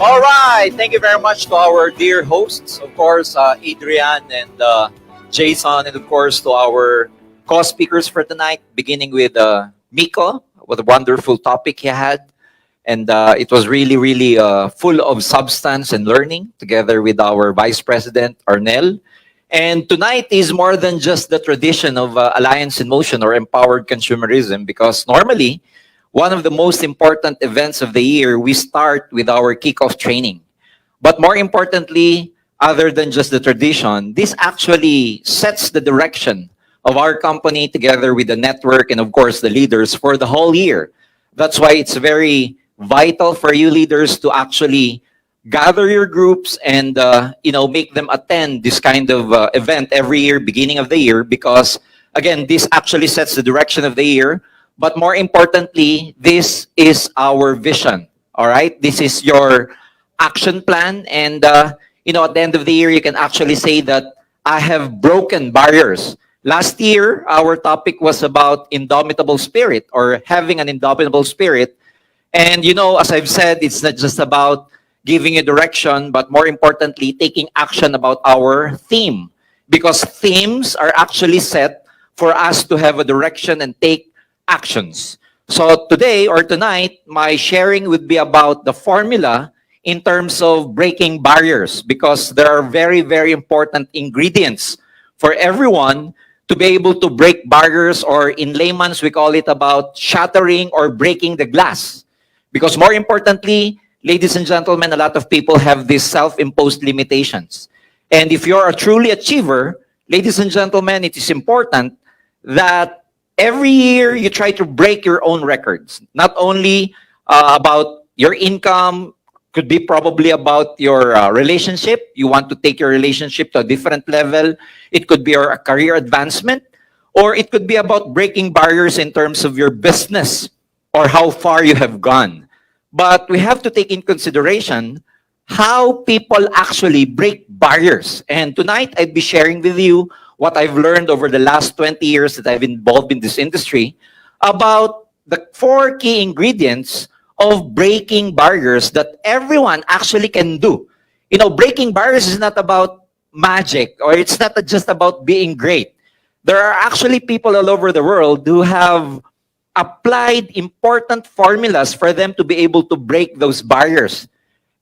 All right. Thank you very much to our dear hosts, of course, Adrian and Jason, and of course to our co-speakers for tonight, beginning with Miko. What a wonderful topic he had. And it was really, really full of substance and learning together with our Vice President, Arnel. And tonight is more than just the tradition of Alliance in Motion or Empowered Consumerism, because normally, one of the most important events of the year, we start with our kickoff training. But more importantly, other than just the tradition, this actually sets the direction of our company together with the network and, of course, the leaders for the whole year. That's why it's very vital for you leaders to actually gather your groups and make them attend this kind of event every year, beginning of the year, because again, this actually sets the direction of the year. But more importantly, this is our vision. All right, this is your action plan, and at the end of the year, you can actually say that I have broken barriers. Last year, our topic was about indomitable spirit or having an indomitable spirit. And as I've said, it's not just about giving a direction, but more importantly, taking action about our theme. Because themes are actually set for us to have a direction and take actions. So today or tonight, my sharing would be about the formula in terms of breaking barriers, because there are very, very important ingredients for everyone to be able to break barriers, or in layman's, we call it about shattering or breaking the glass. Because more importantly, ladies and gentlemen, a lot of people have these self-imposed limitations. And if you're a truly achiever, ladies and gentlemen, it is important that every year you try to break your own records. Not only about your income, could be probably about your relationship. You want to take your relationship to a different level. It could be your career advancement, or it could be about breaking barriers in terms of your business or how far you have gone. But we have to take in consideration how people actually break barriers. And tonight, I'd be sharing with you what I've learned over the last 20 years that I've been involved in this industry about the 4 key ingredients of breaking barriers that everyone actually can do. Breaking barriers is not about magic, or it's not just about being great. There are actually people all over the world who have applied important formulas for them to be able to break those barriers.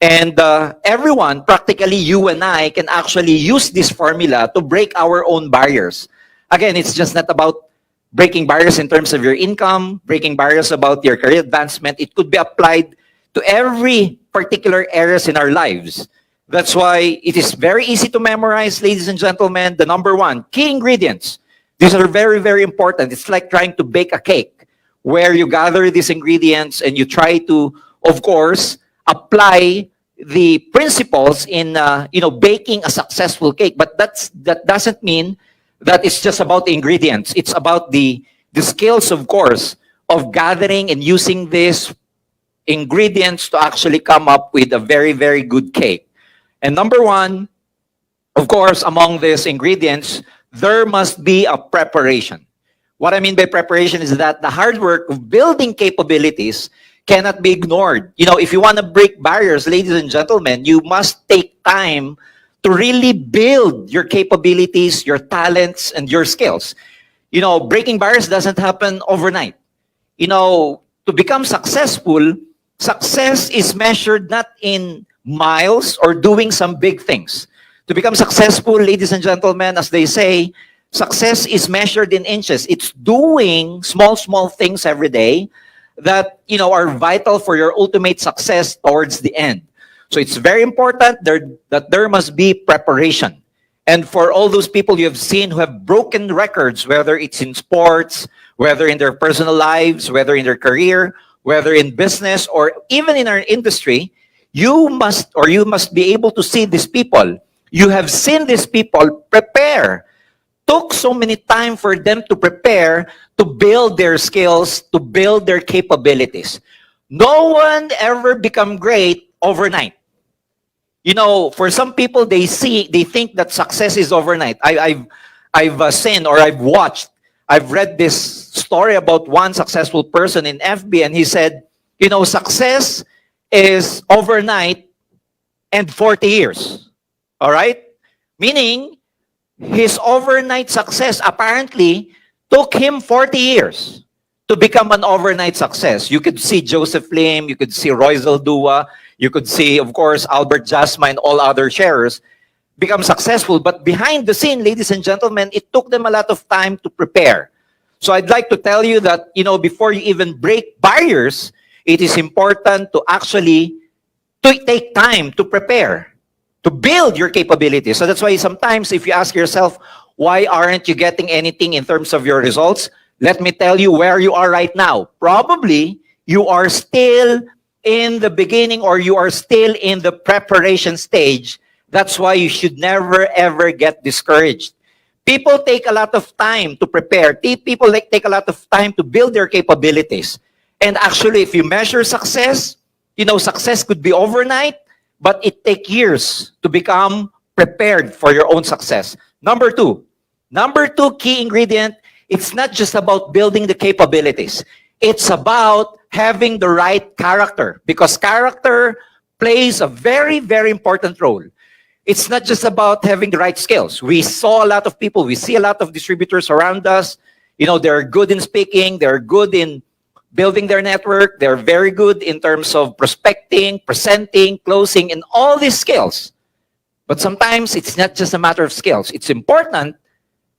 And everyone, practically you and I, can actually use this formula to break our own barriers. Again, it's just not about breaking barriers in terms of your income, breaking barriers about your career advancement. It could be applied to every particular areas in our lives. That's why it is very easy to memorize, ladies and gentlemen. The number 1, key ingredients. These are very, very important. It's like trying to bake a cake, where you gather these ingredients and you try to, of course, apply the principles in baking a successful cake. But that doesn't mean that it's just about the ingredients. It's about the skills, of course, of gathering and using these ingredients to actually come up with a very, very good cake. And number 1, of course, among these ingredients, there must be a preparation. What I mean by preparation is that the hard work of building capabilities cannot be ignored. If you want to break barriers, ladies and gentlemen, you must take time to really build your capabilities, your talents, and your skills. Breaking barriers doesn't happen overnight. To become successful, success is measured not in miles or doing some big things. To become successful, ladies and gentlemen, as they say, success is measured in inches. It's doing small, small things every day that, are vital for your ultimate success towards the end. So it's very important that there must be preparation. And for all those people you have seen who have broken records, whether it's in sports, whether in their personal lives, whether in their career, whether in business, or even in our industry, you must be able to see these people. You have seen these people prepare. Took so many time for them to prepare, to build their skills, to build their capabilities. No one ever become great overnight. For some people, they think that success is overnight. I've seen, or I've read this story about one successful person in FB, and he said, success is overnight, and 40 years. All right? Meaning, his overnight success apparently took him 40 years to become an overnight success. You could see Joseph Lim, you could see Roy Zaldua, you could see, of course, Albert Jasma and all other sharers become successful. But behind the scene, ladies and gentlemen, it took them a lot of time to prepare. So I'd like to tell you that, before you even break barriers, it is important to actually take time to prepare, to build your capabilities. So that's why sometimes if you ask yourself, why aren't you getting anything in terms of your results? Let me tell you where you are right now. Probably you are still in the beginning or you are still in the preparation stage. That's why you should never ever get discouraged. People take a lot of time to prepare. People take a lot of time to build their capabilities. And actually, if you measure success, success could be overnight, but it takes years to become prepared for your own success. Number two key ingredient, it's not just about building the capabilities. It's about having the right character, because character plays a very, very important role. It's not just about having the right skills. We saw a lot of people, we see a lot of distributors around us. They're good in speaking, they're good in building their network, they're very good in terms of prospecting, presenting, closing, and all these skills. But sometimes it's not just a matter of skills. It's important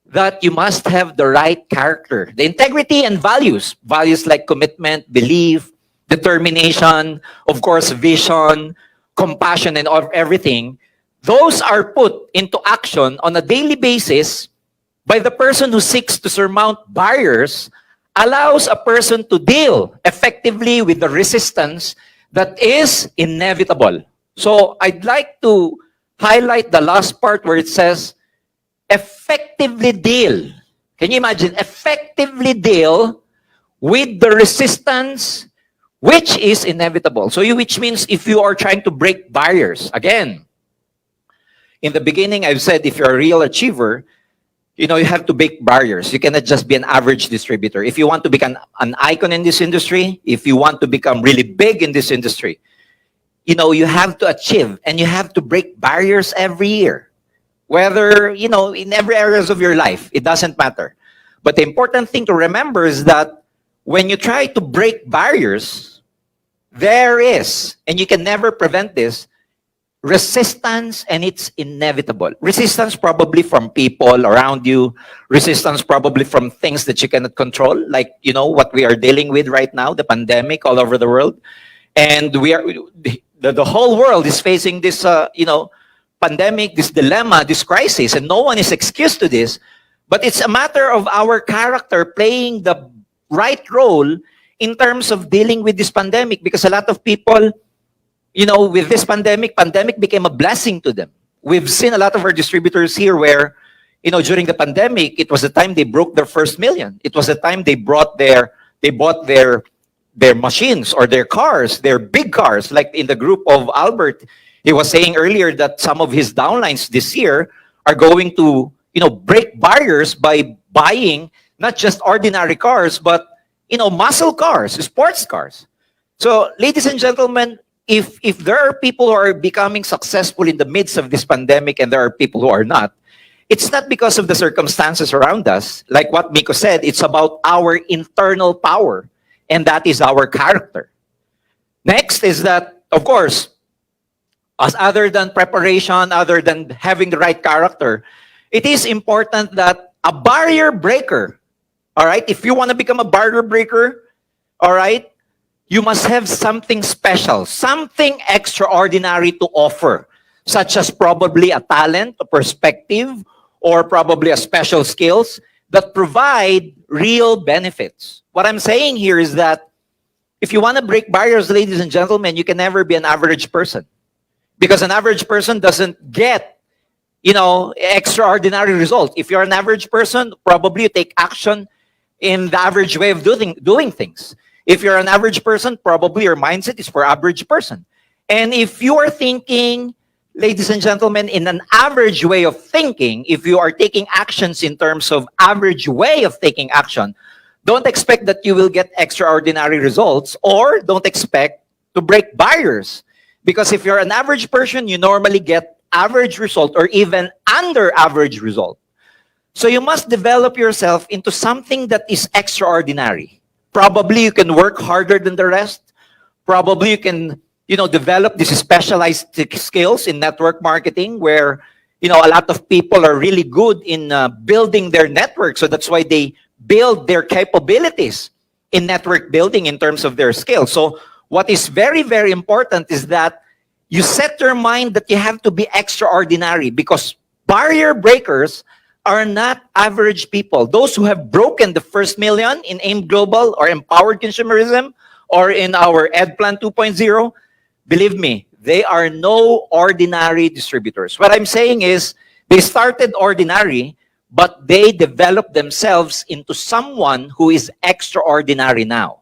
that you must have the right character, the integrity and values. Values like commitment, belief, determination, of course, vision, compassion, and everything. Those are put into action on a daily basis by the person who seeks to surmount barriers, allows a person to deal effectively with the resistance that is inevitable. So I'd like to highlight the last part where it says, effectively deal. Can you imagine? Effectively deal with the resistance which is inevitable. So which means if you are trying to break barriers, again, in the beginning, I've said if you're a real achiever, you have to break barriers. You cannot just be an average distributor. If you want to become an icon in this industry, if you want to become really big in this industry, you have to achieve and you have to break barriers every year. Whether, in every areas of your life, it doesn't matter. But the important thing to remember is that when you try to break barriers, there is, and you can never prevent this, resistance, and it's inevitable. Resistance probably from people around you, resistance probably from things that you cannot control, like, what we are dealing with right now, the pandemic all over the world. And the whole world is facing this, pandemic, this dilemma, this crisis, and no one is excused to this. But it's a matter of our character playing the right role in terms of dealing with this pandemic, because a lot of people, with this pandemic became a blessing to them. We've seen a lot of our distributors here where, during the pandemic, it was the time they broke their first million. It was the time they bought their machines or their cars, their big cars. Like in the group of Albert, he was saying earlier that some of his downlines this year are going to, break barriers by buying not just ordinary cars, but, muscle cars, sports cars. So, ladies and gentlemen, if there are people who are becoming successful in the midst of this pandemic and there are people who are not, it's not because of the circumstances around us. Like what Miko said, it's about our internal power, and that is our character. Next is that, of course, as other than preparation, other than having the right character, it is important that a barrier breaker, all right, if you want to become a barrier breaker, all right, you must have something special, something extraordinary to offer, such as probably a talent, a perspective, or probably a special skills that provide real benefits. What I'm saying here is that if you want to break barriers, ladies and gentlemen, you can never be an average person. Because an average person doesn't get, extraordinary results. If you're an average person, probably you take action in the average way of doing things. If you're an average person, probably your mindset is for average person. And if you are thinking, ladies and gentlemen, in an average way of thinking, if you are taking actions in terms of average way of taking action, don't expect that you will get extraordinary results, or don't expect to break barriers. Because if you're an average person, you normally get average result or even under average result. So you must develop yourself into something that is extraordinary. Probably you can work harder than the rest. Probably you can, develop these specialized skills in network marketing where, a lot of people are really good in building their network. So that's why they build their capabilities in network building in terms of their skills. So what is very, very important is that you set your mind that you have to be extraordinary, because barrier breakers are not average people. Those who have broken the first million in AIM Global or Empowered Consumerism or in our Ed Plan 2.0, believe me, they are no ordinary distributors. What I'm saying is they started ordinary, but they developed themselves into someone who is extraordinary now.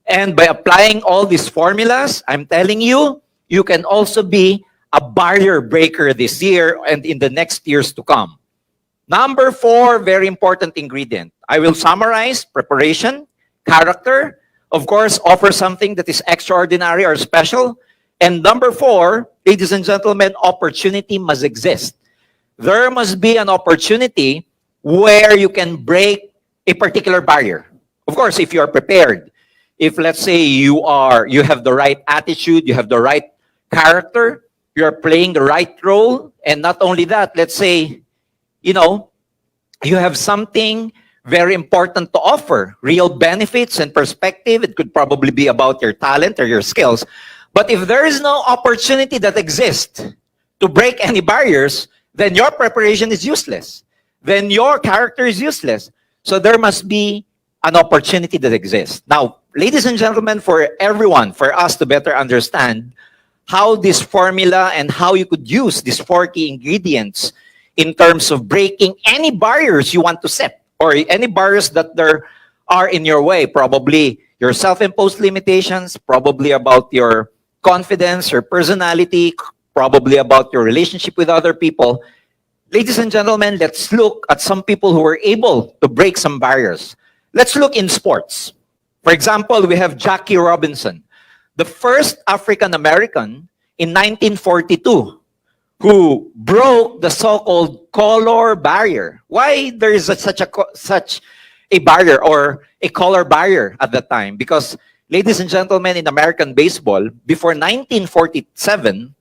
And by applying all these formulas, I'm telling you, you can also be a barrier breaker this year and in the next years to come. Number 4, very important ingredient. I will summarize: preparation, character, of course, offer something that is extraordinary or special. And number 4, ladies and gentlemen, opportunity must exist. There must be an opportunity where you can break a particular barrier. Of course, if you are prepared, if let's say you have the right attitude, you have the right character, you are playing the right role, and not only that, let's say, you have something very important to offer, real benefits and perspective. It could probably be about your talent or your skills. But if there is no opportunity that exists to break any barriers, then your preparation is useless. Then your character is useless. So there must be an opportunity that exists. Now, ladies and gentlemen, for everyone, for us to better understand how this formula and how you could use these 4 key ingredients in terms of breaking any barriers you want to set, or any barriers that there are in your way, probably your self-imposed limitations, probably about your confidence or personality, probably about your relationship with other people. Ladies and gentlemen, let's look at some people who were able to break some barriers. Let's look in sports. For example, we have Jackie Robinson, the first African American in 1942 who broke the so-called color barrier. Why there is such a barrier or a color barrier at that time? Because, ladies and gentlemen, in American baseball, before 1947,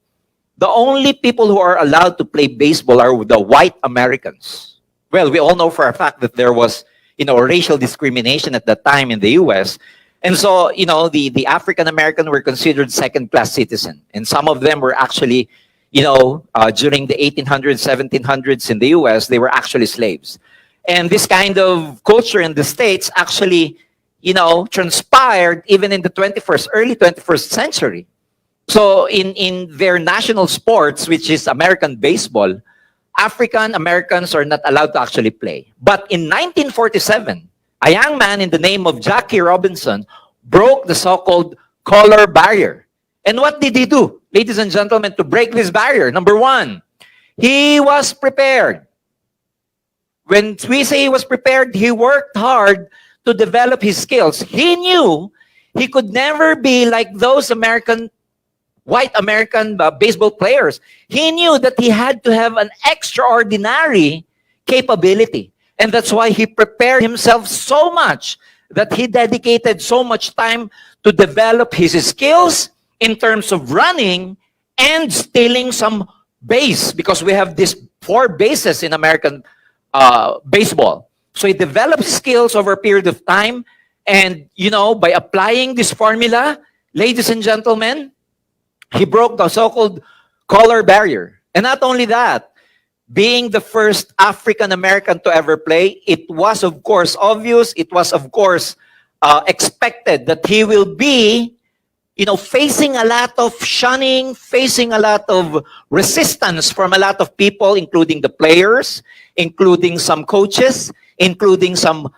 the only people who are allowed to play baseball are the white Americans. Well, we all know for a fact that there was, racial discrimination at that time in the U.S. And so, the African American were considered second-class citizens. And some of them were actually, during the 1800s, 1700s in the U.S., they were actually slaves. And this kind of culture in the States actually, transpired even in the early 21st century. So in their national sports, which is American baseball, African Americans are not allowed to actually play. But in 1947, a young man in the name of Jackie Robinson broke the so-called color barrier. And what did he do, ladies and gentlemen, to break this barrier? Number 1, he was prepared. When we say he was prepared, he worked hard to develop his skills. He knew he could never be like those white American baseball players. He knew that he had to have an extraordinary capability. And that's why he prepared himself so much that he dedicated so much time to develop his skills in terms of running and stealing some base, because we have these 4 bases in American baseball. So he developed skills over a period of time. And, by applying this formula, ladies and gentlemen, he broke the so-called color barrier. And not only that, being the first African American to ever play, it was, of course, obvious, it was, of course, expected that he will be, facing a lot of shunning, facing a lot of resistance from a lot of people, including the players, including some coaches, including some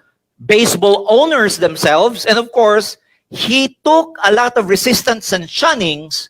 baseball owners themselves. And of course, he took a lot of resistance and shunnings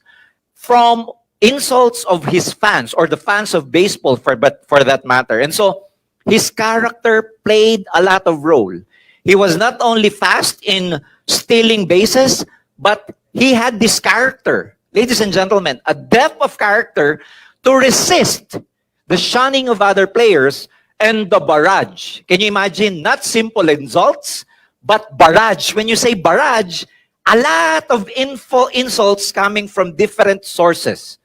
from insults of his fans, or the fans of baseball for that matter. And so his character played a lot of role. He was not only fast in stealing bases, but he had this character ladies and gentlemen, a depth of character to resist the shunning of other players and the barrage. Can you imagine? Not simple insults, but barrage. When you say barrage, a lot of insults coming from different sources.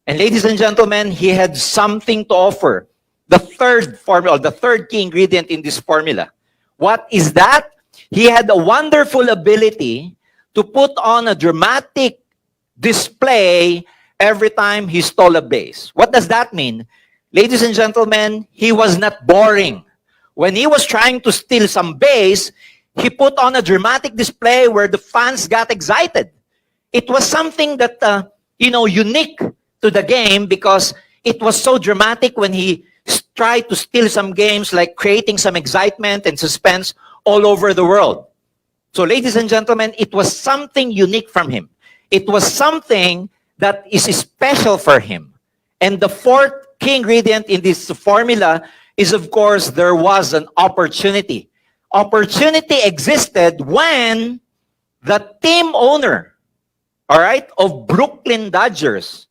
And ladies and gentlemen, he had something to offer. The third formula, the third key ingredient in this formula. What is that? He had a wonderful ability to put on a dramatic display every time he stole a base. What does that mean? Ladies and gentlemen, he was not boring. When he was trying to steal some base, he put on a dramatic display where the fans got excited. It was something that, unique to the game because it was so dramatic when he tried to steal some games, like creating some excitement and suspense all over the world. So, ladies and gentlemen, it was something unique from him. It was something that is special for him. And the fourth key ingredient in this formula is, of course, there was an opportunity. Opportunity existed when the team owner, all right, of Brooklyn Dodgers,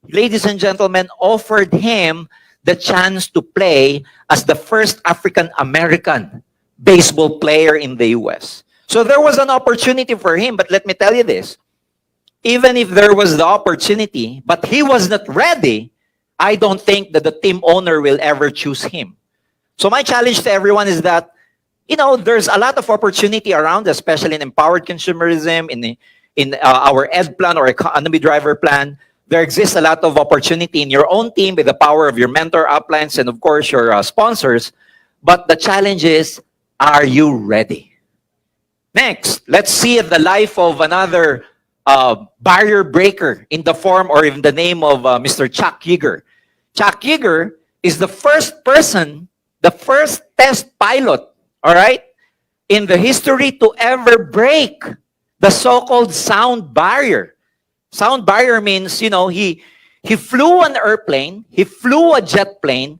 ladies and gentlemen, offered him the chance to play as the first African-American baseball player in the U.S. So there was an opportunity for him, but let me tell you this. Even if there was the opportunity, but he was not ready, I don't think that the team owner will ever choose him. So my challenge to everyone is that, there's a lot of opportunity around, especially in empowered consumerism, in our ed plan or economy driver plan. There exists a lot of opportunity in your own team with the power of your mentor, uplines, and of course your sponsors. But the challenge is, are you ready? Next, let's see the life of another barrier breaker in the form or in the name of Mr. Chuck Yeager. Chuck Yeager is the first person, the first test pilot, all right, in the history to ever break the so-called sound barrier. Sound barrier means, he flew an airplane, he flew a jet plane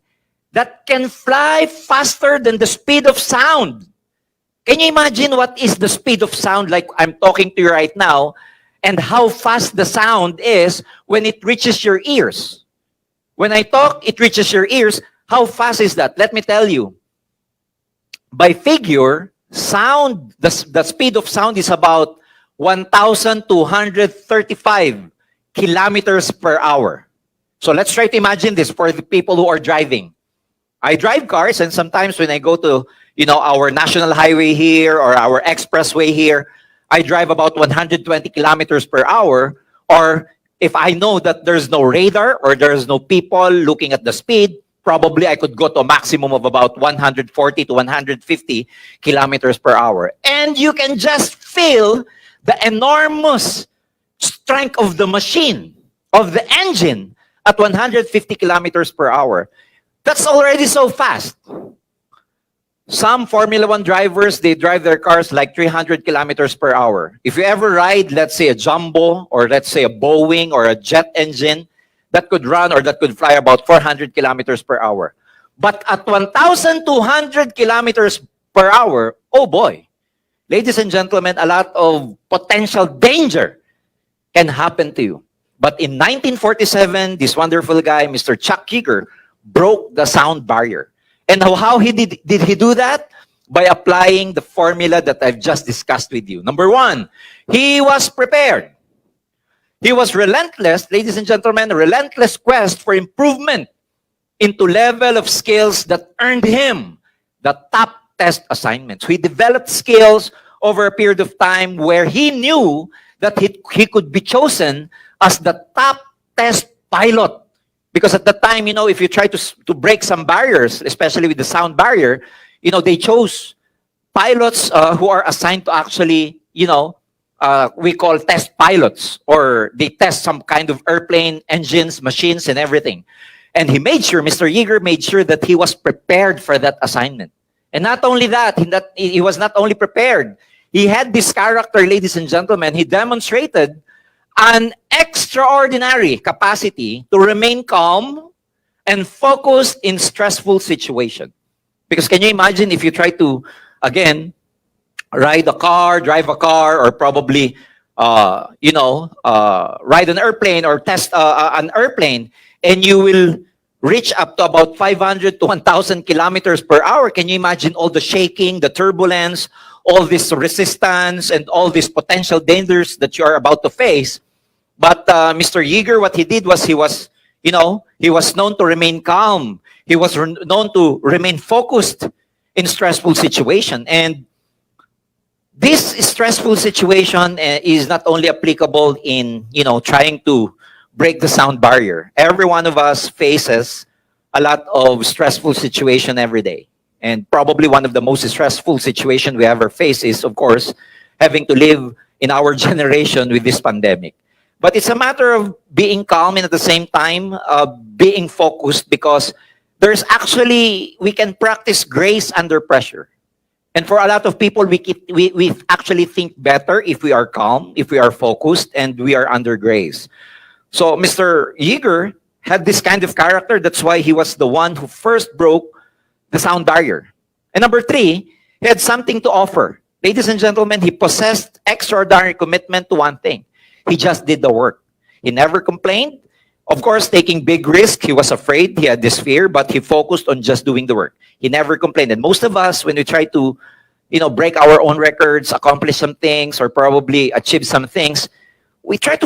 that can fly faster than the speed of sound. Can you imagine what is the speed of sound like I'm talking to you right now and how fast the sound is when it reaches your ears? When I talk, it reaches your ears. How fast is that? Let me tell you. By figure, sound, the speed of sound is about 1,235 kilometers per hour. So let's try to imagine this for the people who are driving. I drive cars, and sometimes when I go to, our national highway here or our expressway here, I drive about 120 kilometers per hour. Or if I know that there's no radar or there's no people looking at the speed, probably I could go to a maximum of about 140 to 150 kilometers per hour. And you can just feel the enormous strength of the machine, of the engine at 150 kilometers per hour. That's already so fast. Some Formula 1 drivers, they drive their cars like 300 kilometers per hour. If you ever ride, let's say, a Jumbo or let's say a Boeing or a jet engine, that could run or that could fly about 400 kilometers per hour. But at 1,200 kilometers per hour, oh boy, ladies and gentlemen, a lot of potential danger can happen to you. But in 1947, this wonderful guy, Mr. Chuck Yeager, broke the sound barrier. And how he did he do that? By applying the formula that I've just discussed with you. Number one, he was prepared. He was relentless, ladies and gentlemen, a relentless quest for improvement into level of skills that earned him the top test assignments. He developed skills over a period of time where he knew that he could be chosen as the top test pilot. Because at the time, if you try to break some barriers, especially with the sound barrier, they chose pilots who are assigned to actually, we call test pilots, or they test some kind of airplane engines, machines, and everything. And Mr. Yeager made sure that he was prepared for that assignment. And not only that, he was not only prepared, he had this character, ladies and gentlemen. He demonstrated an extraordinary capacity to remain calm and focused in stressful situations. Because can you imagine if you try to, again, drive a car, or probably ride an airplane or test an airplane, and you will reach up to about 500 to 1,000 kilometers per hour. Can you imagine all the shaking, the turbulence, all this resistance, and all these potential dangers that you are about to face? But Mr. Yeager, what he did was he was known to remain calm. He was known to remain focused in stressful situation. And this stressful situation is not only applicable in, trying to break the sound barrier. Every one of us faces a lot of stressful situation every day. And probably one of the most stressful situation we ever face is, of course, having to live in our generation with this pandemic. But it's a matter of being calm and at the same time being focused, because we can practice grace under pressure. And for a lot of people, we actually think better if we are calm, if we are focused, and we are under grace. So Mr. Yeager had this kind of character. That's why he was the one who first broke the sound barrier. And number three, he had something to offer. Ladies and gentlemen, he possessed extraordinary commitment to one thing. He just did the work. He never complained. Of course, taking big risk, he was afraid, he had this fear, but he focused on just doing the work. He never complained. And most of us, when we try to, break our own records, accomplish some things, or probably achieve some things, we got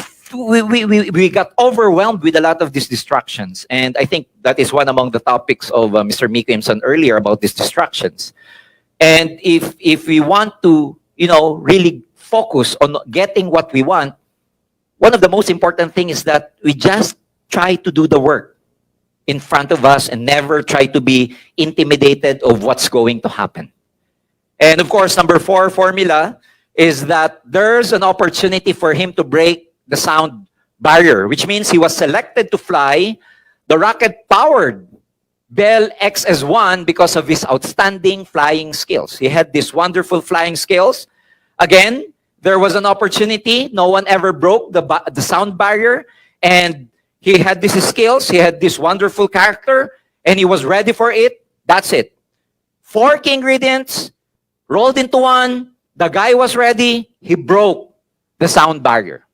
overwhelmed with a lot of these distractions. And I think that is one among the topics of Mr. Miko Imson earlier about these distractions. And if we want to, really focus on getting what we want, one of the most important things is that we just try to do the work in front of us and never try to be intimidated of what's going to happen. And of course, number 4 formula is that there's an opportunity for him to break the sound barrier, which means he was selected to fly the rocket-powered Bell XS-1 because of his outstanding flying skills. He had these wonderful flying skills. Again, there was an opportunity. No one ever broke the sound barrier. And he had these skills. He had this wonderful character. And he was ready for it. That's it. 4 key ingredients rolled into one. The guy was ready. He broke the sound barrier.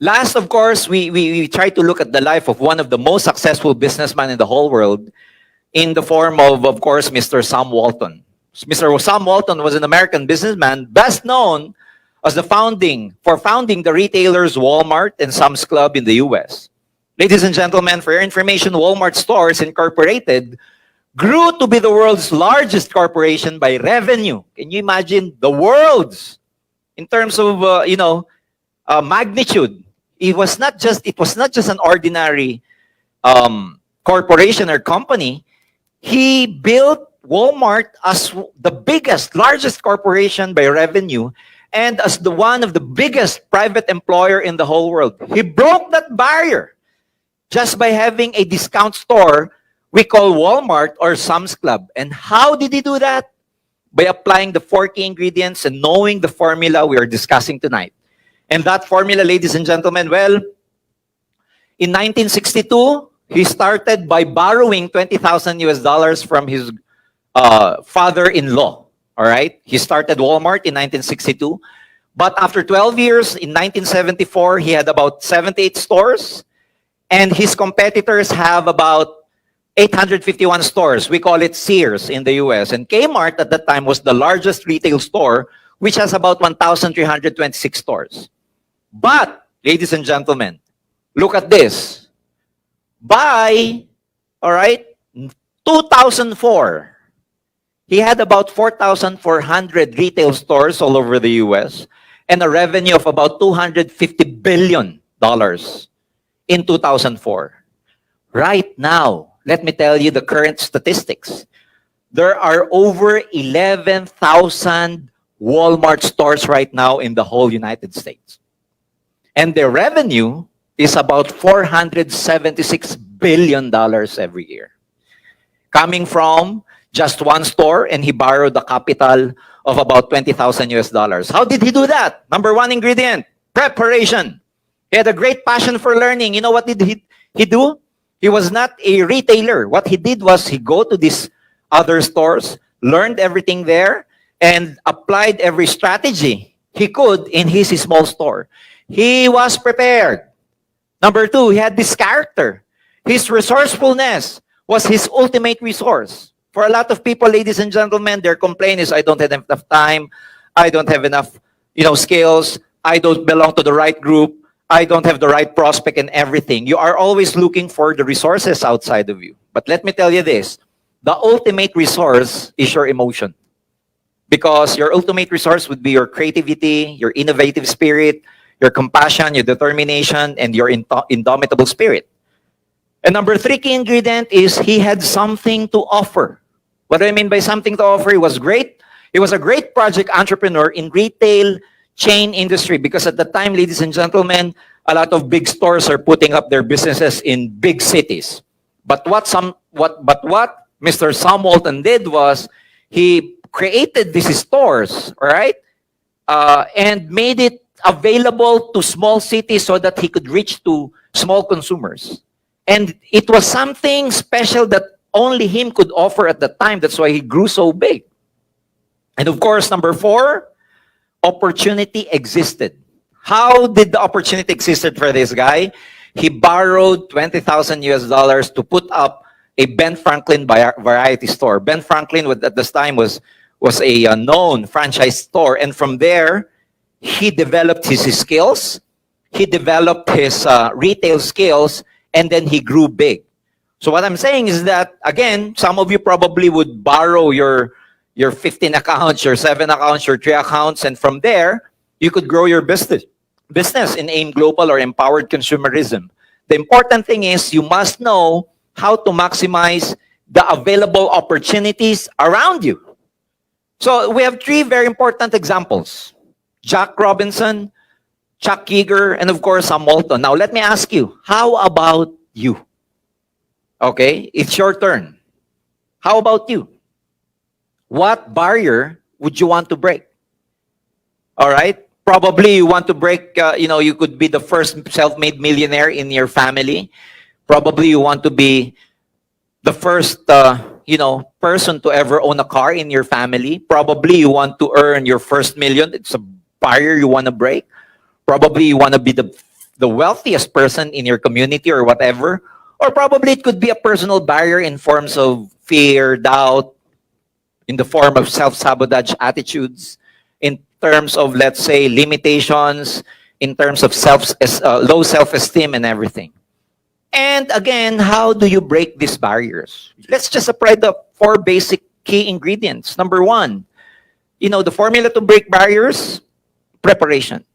Last, of course, we try to look at the life of one of the most successful businessmen in the whole world in the form of course, Mr. Sam Walton. Mr. Sam Walton was an American businessman, best known as founding the retailers Walmart and Sam's Club in the US. Ladies and gentlemen, for your information, Walmart Stores Incorporated grew to be the world's largest corporation by revenue. Can you imagine the world's in terms of magnitude? It was not just an ordinary corporation or company. He built Walmart as the largest corporation by revenue, and as one of the biggest private employer in the whole world. He broke that barrier just by having a discount store we call Walmart or Sam's Club. And how did he do that? By applying the 4 key ingredients and knowing the formula we are discussing tonight. And that formula, ladies and gentlemen, well, in 1962, he started by borrowing $20,000 from his father-in-law. All right? He started Walmart in 1962. But after 12 years, in 1974, he had about 78 stores. And his competitors have about 851 stores. We call it Sears in the US. And Kmart at that time was the largest retail store, which has about 1,326 stores. But, ladies and gentlemen, look at this. By, 2004, he had about 4,400 retail stores all over the US and a revenue of about $250 billion in 2004. Right now, let me tell you the current statistics. There are over 11,000 Walmart stores right now in the whole United States. And their revenue is about $476 billion every year. Coming from just one store, and he borrowed the capital of about $20,000. How did he do that? Number 1 ingredient, preparation. He had a great passion for learning. You know what did he do? He was not a retailer. What he did was he go to these other stores, learned everything there, and applied every strategy he could in his small store. He was prepared. Number two, he had this character. His resourcefulness was his ultimate resource. For a lot of people, ladies and gentlemen, their complaint is, I don't have enough time. I don't have enough, skills. I don't belong to the right group. I don't have the right prospect and everything. You are always looking for the resources outside of you. But let me tell you this, the ultimate resource is your emotion. Because your ultimate resource would be your creativity, your innovative spirit, your compassion, your determination, and your indomitable spirit. And number three key ingredient is he had something to offer. What do I mean by something to offer? He was great. He was a great project entrepreneur in retail chain industry because at the time, ladies and gentlemen, a lot of big stores are putting up their businesses in big cities. But what Mr. Sam Walton did was he created these stores, all right, and made it available to small cities so that he could reach to small consumers. And it was something special that only him could offer at the time. That's why he grew so big. And of course, number four, opportunity existed. How did the opportunity existed for this guy? He borrowed 20,000 US dollars to put up a Ben Franklin variety store. Ben Franklin at this time was a known franchise store. And from there, he developed his skills. He developed his retail skills. And then he grew big. So what I'm saying is that, again, some of you probably would borrow your 15 accounts, your 7 accounts, your 3 accounts, and from there, you could grow your business in AIM Global or Empowered Consumerism. The important thing is you must know how to maximize the available opportunities around you. So we have 3 very important examples. Jack Robinson, Chuck Yeager, and of course, Sam Walton. Now, let me ask you, how about you? Okay, it's your turn. How about you? What barrier would you want to break? All right, probably you want to break, you could be the first self-made millionaire in your family. Probably you want to be the first, person to ever own a car in your family. Probably you want to earn your first million. It's a barrier you want to break. Probably you want to be the wealthiest person in your community or whatever. Or probably it could be a personal barrier in forms of fear, doubt, in the form of self-sabotage attitudes, in terms of, let's say, limitations, in terms of low self-esteem and everything. And again, how do you break these barriers? Let's just apply the 4 basic key ingredients. Number 1, the formula to break barriers, preparation.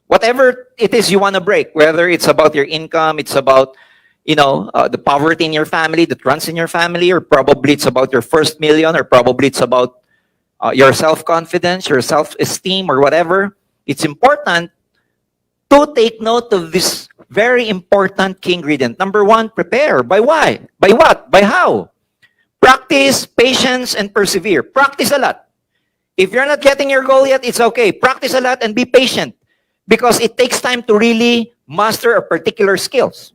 Whatever it is you want to break, whether it's about your income, it's about, the poverty in your family that runs in your family, or probably it's about your first million, or probably it's about your self-confidence, your self-esteem, or whatever. It's important to take note of this very important key ingredient. Number 1, prepare. By why? By what? By how? Practice, patience, and persevere. Practice a lot. If you're not getting your goal yet, it's okay. Practice a lot and be patient. Because it takes time to really master a particular skills.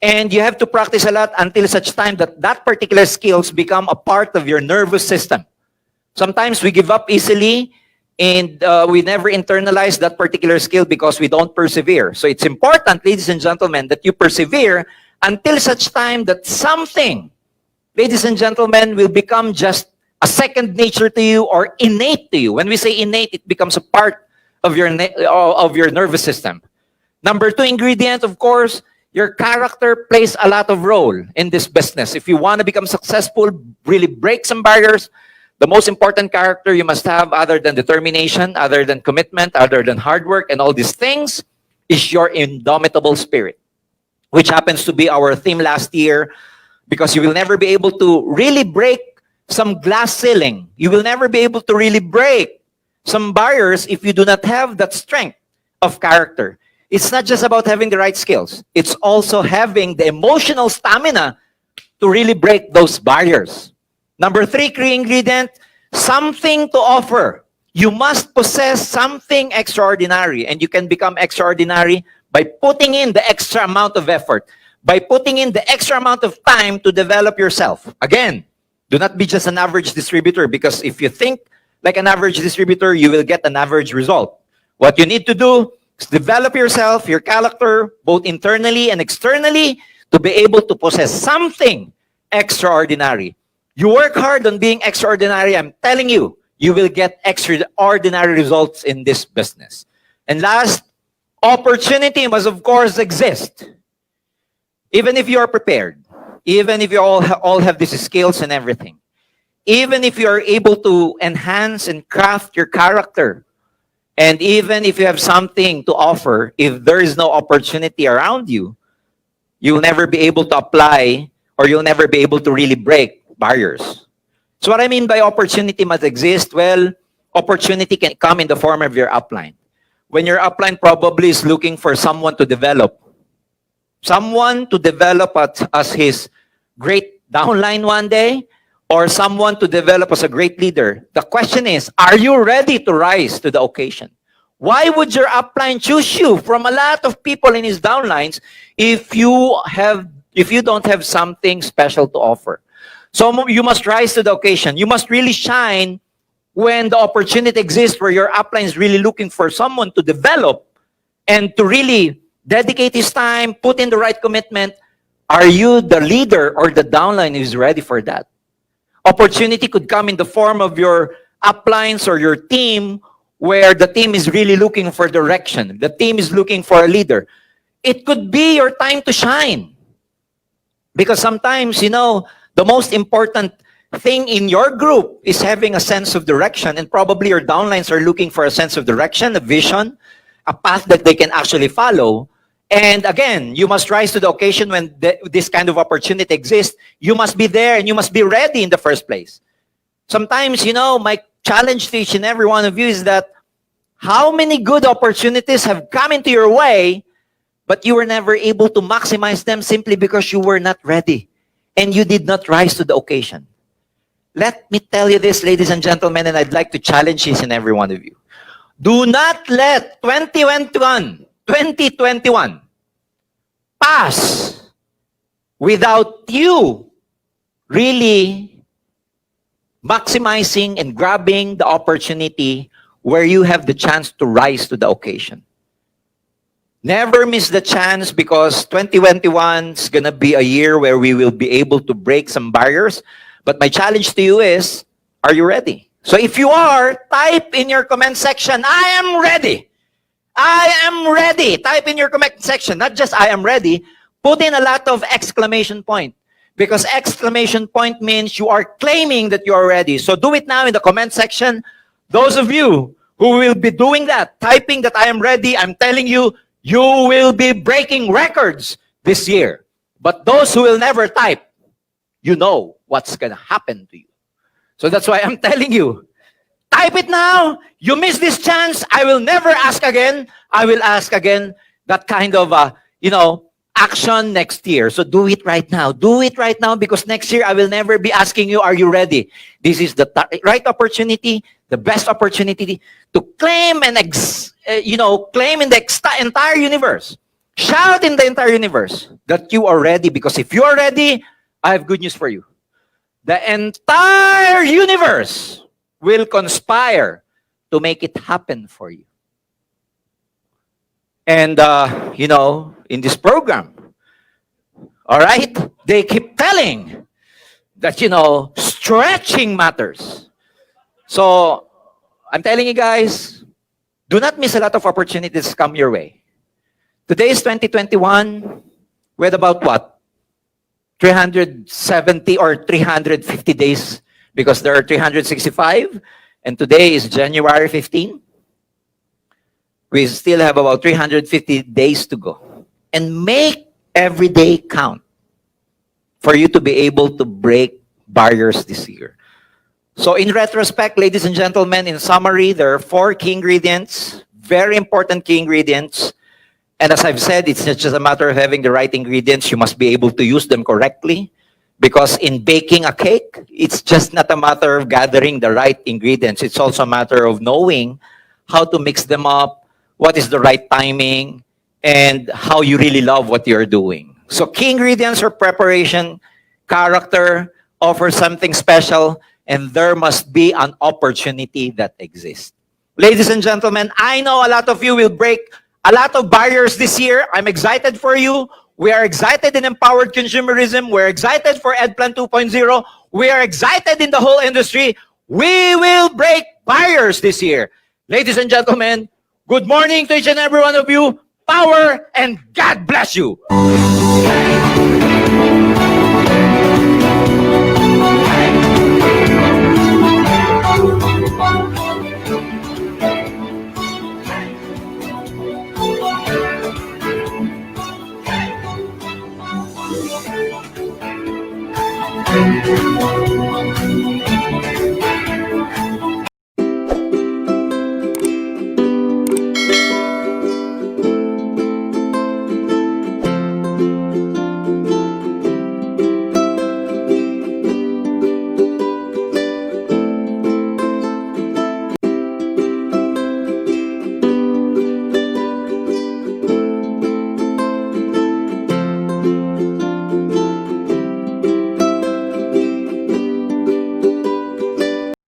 And you have to practice a lot until such time that particular skills become a part of your nervous system. Sometimes we give up easily and we never internalize that particular skill because we don't persevere. So it's important, ladies and gentlemen, that you persevere until such time that something, ladies and gentlemen, will become just a second nature to you or innate to you. When we say innate, it becomes a part of your nervous system. Number 2 ingredient, of course, your character plays a lot of role in this business. If you want to become successful, really break some barriers, the most important character you must have, other than determination, other than commitment, other than hard work, and all these things, is your indomitable spirit, which happens to be our theme last year, because you will never be able to really break some glass ceiling. You will never be able to really break some barriers if you do not have that strength of character. It's not just about having the right skills. It's also having the emotional stamina to really break those barriers. Number 3 key ingredient, something to offer. You must possess something extraordinary, and you can become extraordinary by putting in the extra amount of effort, by putting in the extra amount of time to develop yourself. Again, do not be just an average distributor, because if you think like an average distributor, you will get an average result. What you need to do is develop yourself, your character, both internally and externally, to be able to possess something extraordinary. You work hard on being extraordinary, I'm telling you, you will get extraordinary results in this business. And last, opportunity must of course exist. Even if you are prepared, even if you all have these skills and everything, even if you are able to enhance and craft your character, and even if you have something to offer, if there is no opportunity around you, you'll never be able to apply, or you'll never be able to really break barriers. So what I mean by opportunity must exist, well, opportunity can come in the form of your upline. When your upline probably is looking for someone to develop as his great downline one day, or someone to develop as a great leader. The question is, are you ready to rise to the occasion? Why would your upline choose you from a lot of people in his downlines if you don't have something special to offer? So you must rise to the occasion. You must really shine when the opportunity exists, where your upline is really looking for someone to develop and to really dedicate his time, put in the right commitment. Are you the leader or the downline who's ready for that? Opportunity could come in the form of your uplines or your team, where the team is really looking for direction. The team is looking for a leader. It could be your time to shine. Because sometimes, the most important thing in your group is having a sense of direction, and probably your downlines are looking for a sense of direction, a vision, a path that they can actually follow. And again, you must rise to the occasion when this kind of opportunity exists. You must be there and you must be ready in the first place. Sometimes, my challenge to each and every one of you is that how many good opportunities have come into your way, but you were never able to maximize them simply because you were not ready and you did not rise to the occasion. Let me tell you this, ladies and gentlemen, and I'd like to challenge each and every one of you. Do not let 2021 pass without you really maximizing and grabbing the opportunity where you have the chance to rise to the occasion. Never miss the chance, because 2021 is going to be a year where we will be able to break some barriers. But my challenge to you is, are you ready? So if you are, type in your comment section, I am ready. I am ready. Type in your comment section, not just I am ready. Put in a lot of exclamation point. Because exclamation point means you are claiming that you are ready. So do it now in the comment section. Those of you who will be doing that, typing that I am ready, I'm telling you, you will be breaking records this year. But those who will never type, you know what's going to happen to you. So that's why I'm telling you, type it now. You miss this chance, I will never ask again. I will ask again that kind of, action next year. So do it right now. Do it right now, because next year I will never be asking you, are you ready? This is the right opportunity, the best opportunity to claim and claim in the entire universe. Shout in the entire universe that you are ready, because if you are ready, I have good news for you. The entire universe will conspire to make it happen for you. And, in this program, all right, they keep telling that, stretching matters. So I'm telling you guys, do not miss a lot of opportunities come your way. Today is 2021. We had about what? 370 or 350 days, because there are 365, and today is January 15. We still have about 350 days to go. And make every day count for you to be able to break barriers this year. So in retrospect, ladies and gentlemen, in summary, there are 4 key ingredients, very important key ingredients. And as I've said, it's not just a matter of having the right ingredients. You must be able to use them correctly. Because in baking a cake, it's just not a matter of gathering the right ingredients. It's also a matter of knowing how to mix them up, what is the right timing, and how you really love what you're doing. So key ingredients are preparation, character, offer something special, and there must be an opportunity that exists. Ladies and gentlemen, I know a lot of you will break a lot of barriers this year. I'm excited for you. We are excited in empowered consumerism. We're excited for EdPlan 2.0. We are excited in the whole industry. We will break barriers this year. Ladies and gentlemen, good morning to each and every one of you. Power and God bless you.